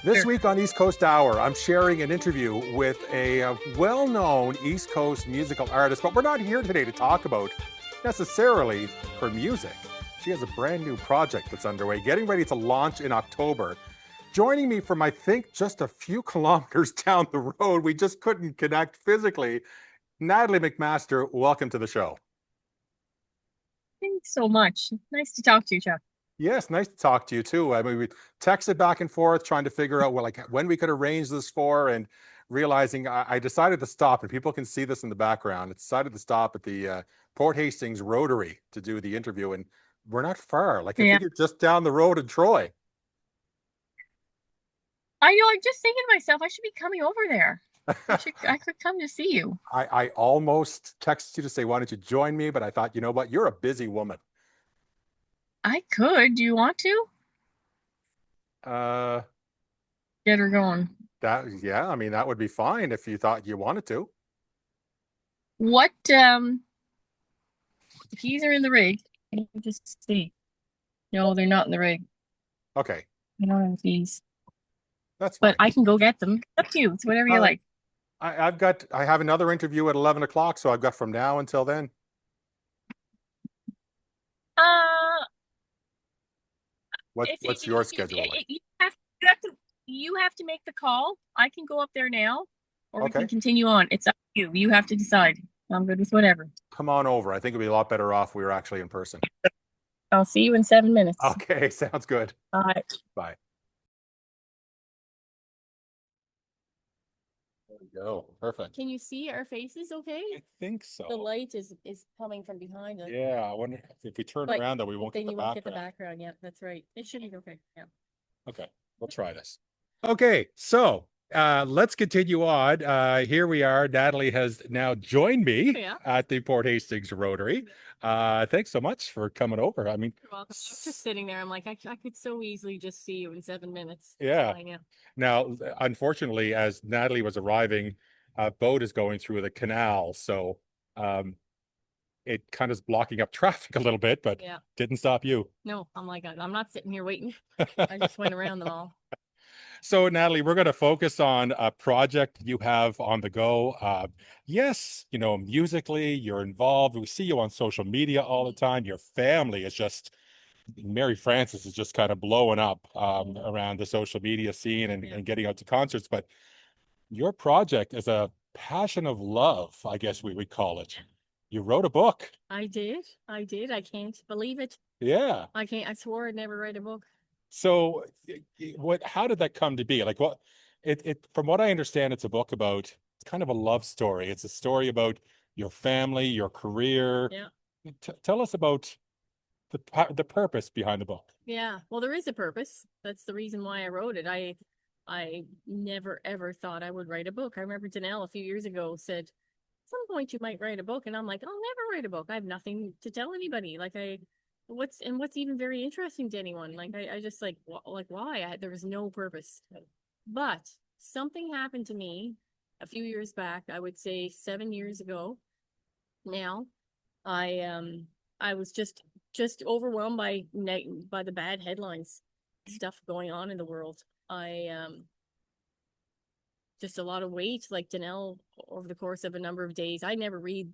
This week on East Coast Hour, I'm sharing an interview with a well-known East Coast musical artist, but we're not here today to talk about necessarily her music. She has a brand new project that's underway, getting ready to launch in October. Joining me from, I think, just a few kilometers down the road, we just couldn't connect physically, Natalie MacMaster, welcome to the show. Thanks so much. Nice to talk to you, Chuck. Yes, nice to talk to you too. I mean, we texted back and forth trying to figure out when we could arrange this for, and realizing I decided to stop, and people can see this in the background. I decided to stop at the Port Hastings Rotary to do the interview, and we're not far. I Yeah. figured just down the road in Troy. I know, I'm just thinking to myself, I should be coming over there. I could come to see you. I almost texted you to say, why don't you join me? But I thought, you know what? You're a busy woman. I could. Do you want to? Uh, Get her going. yeah, I mean, that would be fine if you thought you wanted to. What, the keys are in the rig. Let me just see. No, they're not in the rig. Okay, I don't have the keys. that's But fine. I can go get them. It's up to you. It's whatever you like. I have another interview at 11 o'clock, so I've got from now until then. Uh, What's your schedule like? You have to make the call. I can go up there now, or we Okay, can continue on. It's up to you. You have to decide. I'm good with whatever. come on over. I think it'd be a lot better off if we were actually in person. I'll see you in 7 minutes. Okay, sounds good. All right. Bye. There we go. Perfect. Can you see our faces okay? I think so. The light is coming from behind us. Yeah, I wonder if we turn But around, though, we won't get Then the you won't get the background. background. Yeah, that's right. It should be okay. Yeah. Okay, we'll try this. Okay, so let's continue on. Here we are. Natalie has now joined me Yeah. at the Port Hastings Rotary. Thanks so much for coming over. I mean, You're welcome. I was just sitting there. I'm like, I could so easily just see you in 7 minutes. yeah. Fine, yeah. Now, unfortunately, as Natalie was arriving, a boat is going through the canal, so it kind of is blocking up traffic a little bit, but Yeah. didn't stop you. No, I'm like, I'm not sitting here waiting. I just went around them all. So, Natalie, we're going to focus on a project you have on the go. Yes, musically, you're involved. We see you on social media all the time. Your family is just, Mary Frances is just kind of blowing up around the social media scene and getting out to concerts. But your project is a passion of love, I guess we would call it. You wrote a book. I did. I can't believe it. Yeah. I swore I'd never write a book. So how did that come to be? From what I understand, it's a book about, it's kind of a love story. It's a story about your family, your career. Yeah. Tell us about the purpose behind the book. Yeah. Well, there is a purpose. That's the reason why I wrote it. I never ever thought I would write a book. I remember Danelle a few years ago said, at some point you might write a book. And I'm like, I'll never write a book. I have nothing to tell anybody. What's even very interesting to anyone. I just why? There was no purpose. But something happened to me a few years back, I would say 7 years ago now. I was just overwhelmed by the bad headlines, stuff going on in the world. Just a lot of weight, like Danelle, over the course of a number of days. I never read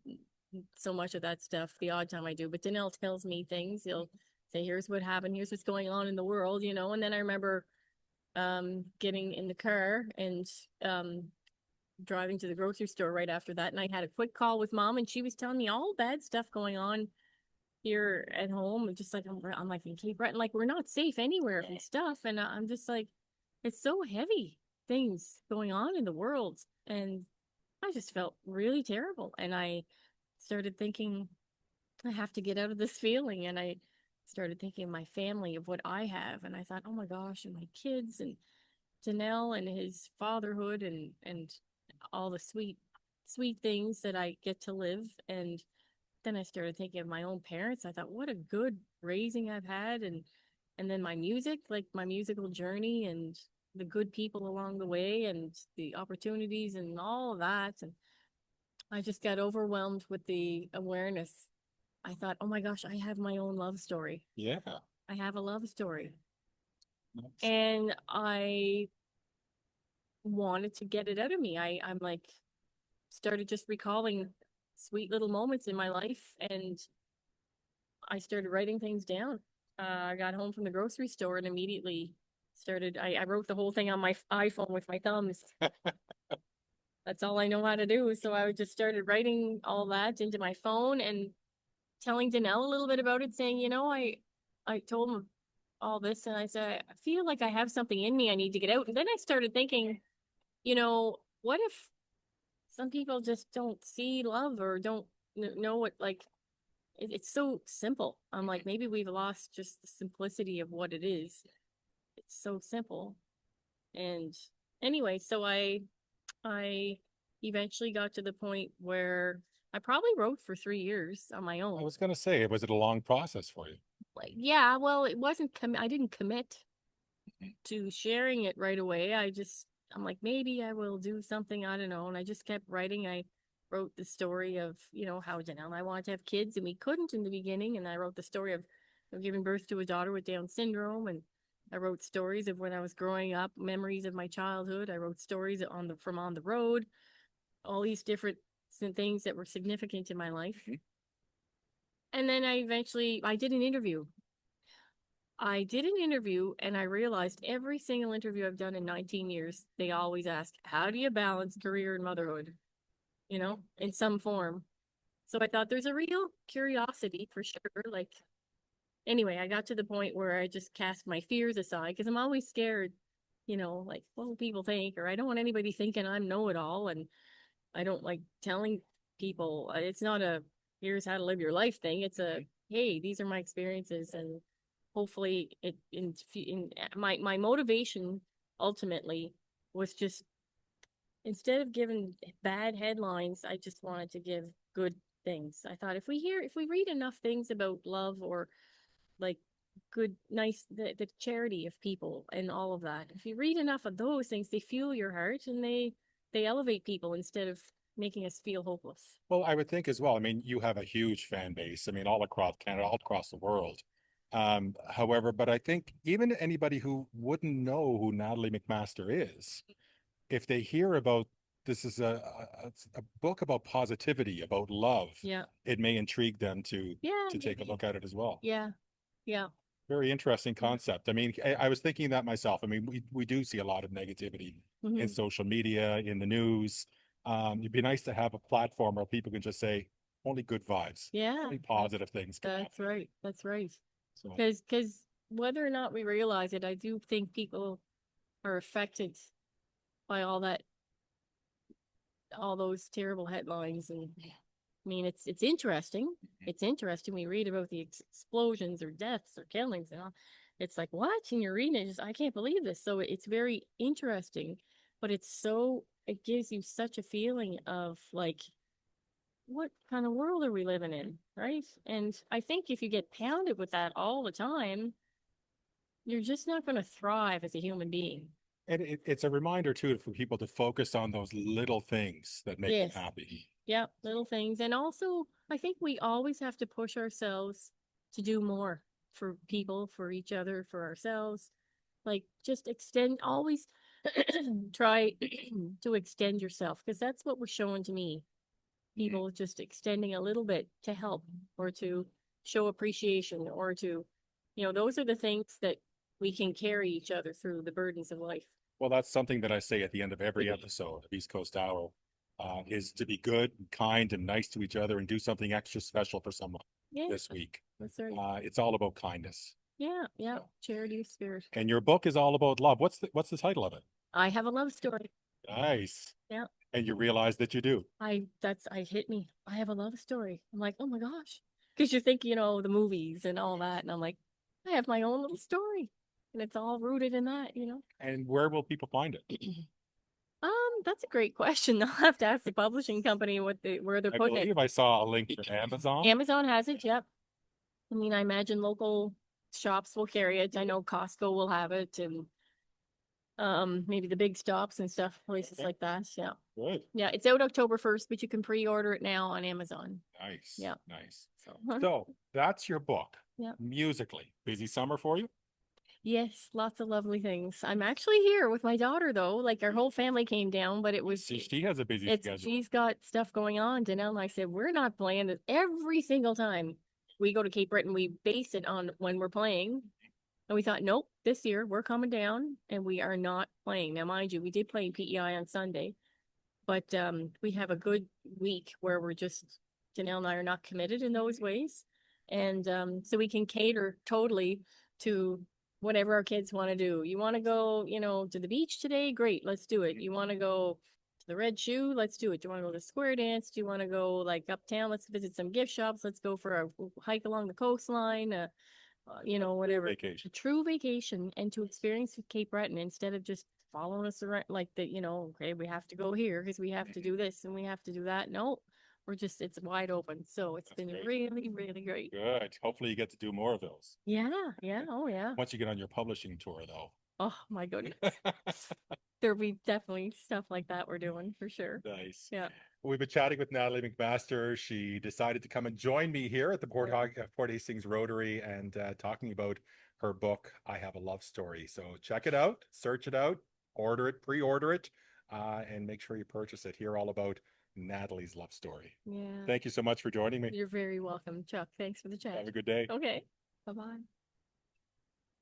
so much of that stuff. The odd time I do, but Danelle tells me things. He'll say, here's what happened, here's what's going on in the world, and then I remember getting in the car and driving to the grocery store right after that, and I had a quick call with Mom, and she was telling me all bad stuff going on here at home. And just like I'm like in Cape Breton, like we're not safe anywhere and stuff, and I'm just like, it's so heavy, things going on in the world, and I just felt really terrible. And I started thinking, I have to get out of this feeling. And I started thinking of my family, of what I have. And I thought, oh my gosh, and my kids, and Danelle and his fatherhood, and all the sweet things that I get to live. And then I started thinking of my own parents. I thought, what a good raising I've had. And then my music, like my musical journey, and the good people along the way, and the opportunities and all of that. And I just got overwhelmed with the awareness. I thought, oh my gosh, I have my own love story. Yeah. I have a love story. Nice. And I wanted to get it out of me. I'm like, started just recalling sweet little moments in my life, and I started writing things down. I got home from the grocery store and immediately I wrote the whole thing on my iPhone with my thumbs. That's all I know how to do. So I just started writing all that into my phone and telling Danelle a little bit about it, saying, I told him all this and I said, I feel like I have something in me I need to get out. And then I started thinking, what if some people just don't see love or don't know what, like, it's so simple. I'm like, maybe we've lost just the simplicity of what it is. It's so simple. And anyway, so I eventually got to the point where I probably wrote for 3 years on my I own. was going to say, was it a long process for you? Like, yeah, well, it wasn't I didn't commit to sharing it right away. I'm like, maybe I will do something, I don't know. And I just kept writing. I wrote the story of, how Janelle and I wanted to have kids and we couldn't in the beginning. And I wrote the story of giving birth to a daughter with Down syndrome. And I wrote stories of when I was growing up, memories of my childhood. I wrote stories from on the road, all these different things that were significant in my life. And then I did an interview. And I realized every single interview I've done in 19 years, they always ask, how do you balance career and motherhood? In some form. So I thought there's a real curiosity for sure. Like, anyway, I got to the point where I just cast my fears aside because I'm always scared, like, what will people think? Or I don't want anybody thinking I'm know it all. And I don't like telling people it's not a here's how to live your life thing. It's a hey, these are my experiences, and hopefully in my motivation ultimately was just instead of giving bad headlines, I just wanted to give good things. I thought if we read enough things about love or like good nice the charity of people and all of that, if you read enough of those things, they fuel your heart and they elevate people instead of making us feel hopeless. Well, I would think as well. I mean, you have a huge fan base. I mean, all across Canada, all across the world. However, but I think even anybody who wouldn't know who Natalie MacMaster is, if they hear about this is a book about positivity, about love, Yeah. it may intrigue them Yeah, to take a maybe. look at it as well. Yeah. Yeah. Very interesting Yeah. concept. I mean, I was thinking that myself. I mean, we do see a lot of negativity in Hmm. social media, in the news. It'd be nice to have a platform where people can just say only good vibes, Yeah. only positive things can That's happen. right. That's right. So, Because whether or not we realize it, I do think people are affected by all those terrible headlines. And I mean, it's interesting. It's interesting. We read about the explosions or deaths or killings and all. It's like, what? And you're reading it, just, I can't believe this. So it's very interesting, but it gives you such a feeling of like, what kind of world are we living in? Right. And I think if you get pounded with that all the time, you're just not going to thrive as a human being. and it's a reminder too for people to focus on those little things that make them Yes. happy. Yeah, little things. And also, I think we always have to push ourselves to do more for people, for each other, for ourselves. Like, just always try to extend yourself because that's what was shown to me. People just extending a little bit to help or to show appreciation or to, those are the things that we can carry each other through the burdens of life. Well, that's something that I say at the end of every episode of East Coast Hour, is to be good, and kind, and nice to each other, and do something extra special for someone Yeah, this week. that's right. It's all about kindness. Yeah, yeah. Charity of spirit. And your book is all about love. What's the title of it? I have a love story. Nice. Yeah. And you realize that you do. I hit me. I have a love story. I'm like, oh my gosh. Because you think, the movies and all that. And I'm like, I have my own little story. And it's all rooted in that. And where will people find it? That's a great question. I'll have to ask the publishing company where they're I putting it. believe I saw a link for Amazon. Amazon has it, yep. I mean, I imagine local shops will carry it. I know Costco will have it and maybe the big stops and stuff, places Okay. like that. Yeah. Good. Yeah, it's out October 1st, but you can pre-order it now on Amazon. Nice. Yeah. Nice. So, So that's your book. yeah. Musically. Busy summer for you? Yes, lots of lovely things. I'm actually here with my daughter though. Like our whole family came down, but it was She has a busy it's schedule. she's got stuff going on. Danelle and I said we're not playing this every single time we go to Cape Breton. We base it on when we're playing. And we thought, nope, this year we're coming down and we are not playing. Now, mind you, we did play PEI on Sunday, but we have a good week where we're just Janelle and I are not committed in those ways, and so we can cater totally to whatever our kids want to do. You want to go, to the beach today? Great, let's do it. You want to go to the Red Shoe? Let's do it. Do you want to go to the square dance? Do you want to go like uptown? Let's visit some gift shops. Let's go for a hike along the coastline. Whatever. A Vacation. true vacation and to experience Cape Breton instead of just following us around like that, okay, we have to go here because we have to do this and we have to do that. No, it's wide open. So it's That's been great. really, really great. Good. Hopefully you get to do more of those. Yeah, yeah, oh yeah. Once you get on your publishing tour, though. Oh my goodness. There'll be definitely stuff like that we're doing for sure. Nice. Yeah. We've been chatting with Natalie MacMaster. She decided to come and join me here at the Port Hastings Rotary and talking about her book, I Have a Love Story. So check it out, search it out, order it, pre-order it, and make sure you purchase it. Hear all about Natalie's love story. Yeah. Thank you so much for joining me. You're very welcome, Chuck. Thanks for the chat. Have a good day. Okay. Bye-bye.